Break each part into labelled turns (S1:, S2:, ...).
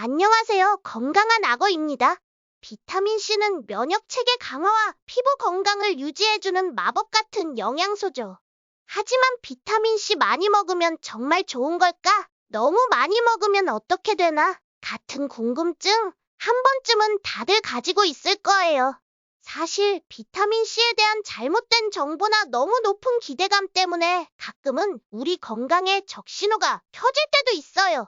S1: 안녕하세요. 건강한 악어입니다. 비타민C는 면역체계 강화와 피부 건강을 유지해주는 마법 같은 영양소죠. 하지만 비타민C 많이 먹으면 정말 좋은 걸까? 너무 많이 먹으면 어떻게 되나? 같은 궁금증 한 번쯤은 다들 가지고 있을 거예요. 사실 비타민C에 대한 잘못된 정보나 너무 높은 기대감 때문에 가끔은 우리 건강에 적신호가 켜질 때도 있어요.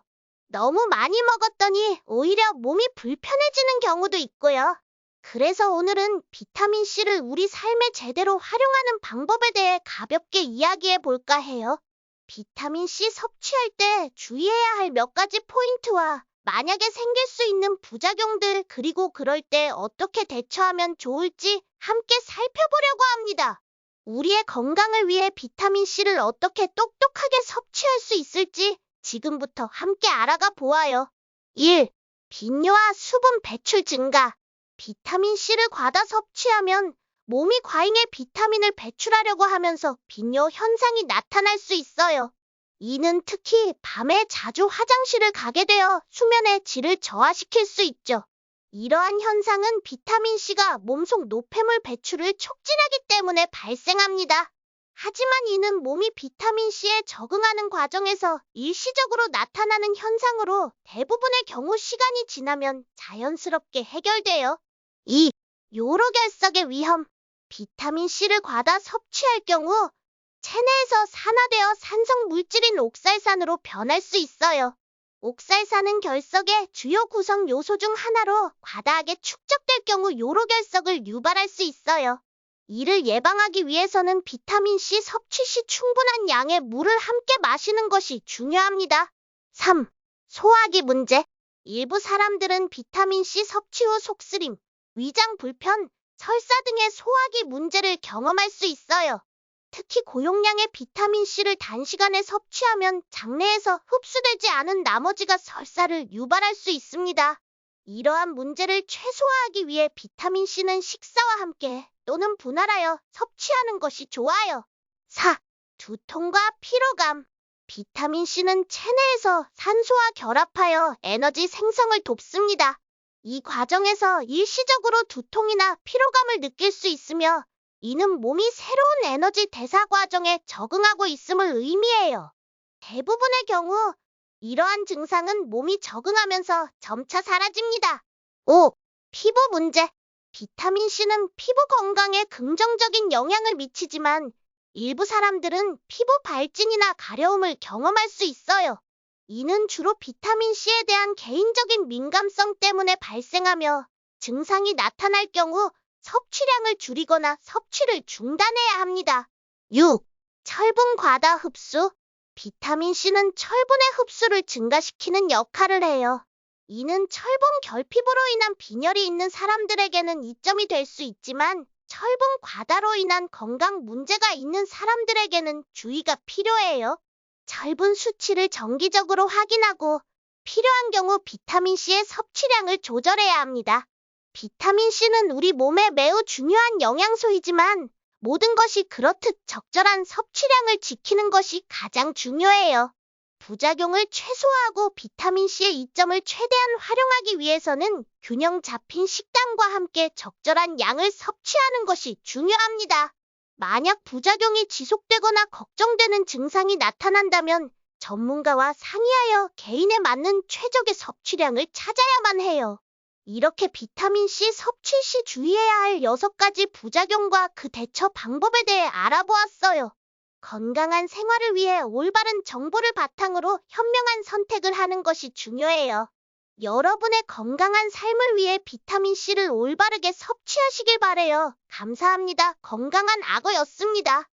S1: 너무 많이 먹었더니 오히려 몸이 불편해지는 경우도 있고요. 그래서 오늘은 비타민C를 우리 삶에 제대로 활용하는 방법에 대해 가볍게 이야기해 볼까 해요. 비타민C 섭취할 때 주의해야 할 몇 가지 포인트와 만약에 생길 수 있는 부작용들, 그리고 그럴 때 어떻게 대처하면 좋을지 함께 살펴보려고 합니다. 우리의 건강을 위해 비타민C를 어떻게 똑똑하게 섭취할 수 있을지 지금부터 함께 알아가 보아요. 1. 빈뇨와 수분 배출 증가. 비타민C를 과다 섭취하면 몸이 과잉의 비타민을 배출하려고 하면서 빈뇨 현상이 나타날 수 있어요. 이는 특히 밤에 자주 화장실을 가게 되어 수면의 질을 저하시킬 수 있죠. 이러한 현상은 비타민C가 몸속 노폐물 배출을 촉진하기 때문에 발생합니다. 하지만 이는 몸이 비타민C에 적응하는 과정에서 일시적으로 나타나는 현상으로 대부분의 경우 시간이 지나면 자연스럽게 해결돼요. 2. 요로결석의 위험. 비타민C를 과다 섭취할 경우 체내에서 산화되어 산성 물질인 옥살산으로 변할 수 있어요. 옥살산은 결석의 주요 구성 요소 중 하나로 과다하게 축적될 경우 요로결석을 유발할 수 있어요. 이를 예방하기 위해서는 비타민C 섭취 시 충분한 양의 물을 함께 마시는 것이 중요합니다. 3. 소화기 문제. 일부 사람들은 비타민C 섭취 후 속쓰림, 위장 불편, 설사 등의 소화기 문제를 경험할 수 있어요. 특히 고용량의 비타민C를 단시간에 섭취하면 장내에서 흡수되지 않은 나머지가 설사를 유발할 수 있습니다. 이러한 문제를 최소화하기 위해 비타민C는 식사와 함께 또는 분할하여 섭취하는 것이 좋아요. 4. 두통과 피로감. 비타민C는 체내에서 산소와 결합하여 에너지 생성을 돕습니다. 이 과정에서 일시적으로 두통이나 피로감을 느낄 수 있으며 이는 몸이 새로운 에너지 대사 과정에 적응하고 있음을 의미해요. 대부분의 경우 이러한 증상은 몸이 적응하면서 점차 사라집니다. 5. 피부 문제. 비타민C는 피부 건강에 긍정적인 영향을 미치지만 일부 사람들은 피부 발진이나 가려움을 경험할 수 있어요. 이는 주로 비타민C에 대한 개인적인 민감성 때문에 발생하며 증상이 나타날 경우 섭취량을 줄이거나 섭취를 중단해야 합니다. 6. 철분 과다 흡수. 비타민C는 철분의 흡수를 증가시키는 역할을 해요. 이는 철분 결핍으로 인한 빈혈이 있는 사람들에게는 이점이 될 수 있지만 철분 과다로 인한 건강 문제가 있는 사람들에게는 주의가 필요해요. 철분 수치를 정기적으로 확인하고 필요한 경우 비타민C의 섭취량을 조절해야 합니다. 비타민C는 우리 몸에 매우 중요한 영양소이지만 모든 것이 그렇듯 적절한 섭취량을 지키는 것이 가장 중요해요. 부작용을 최소화하고 비타민C의 이점을 최대한 활용하기 위해서는 균형 잡힌 식단과 함께 적절한 양을 섭취하는 것이 중요합니다. 만약 부작용이 지속되거나 걱정되는 증상이 나타난다면 전문가와 상의하여 개인에 맞는 최적의 섭취량을 찾아야만 해요. 이렇게 비타민C 섭취 시 주의해야 할 6가지 부작용과 그 대처 방법에 대해 알아보았어요. 건강한 생활을 위해 올바른 정보를 바탕으로 현명한 선택을 하는 것이 중요해요. 여러분의 건강한 삶을 위해 비타민C를 올바르게 섭취하시길 바래요. 감사합니다. 건강한 악어였습니다.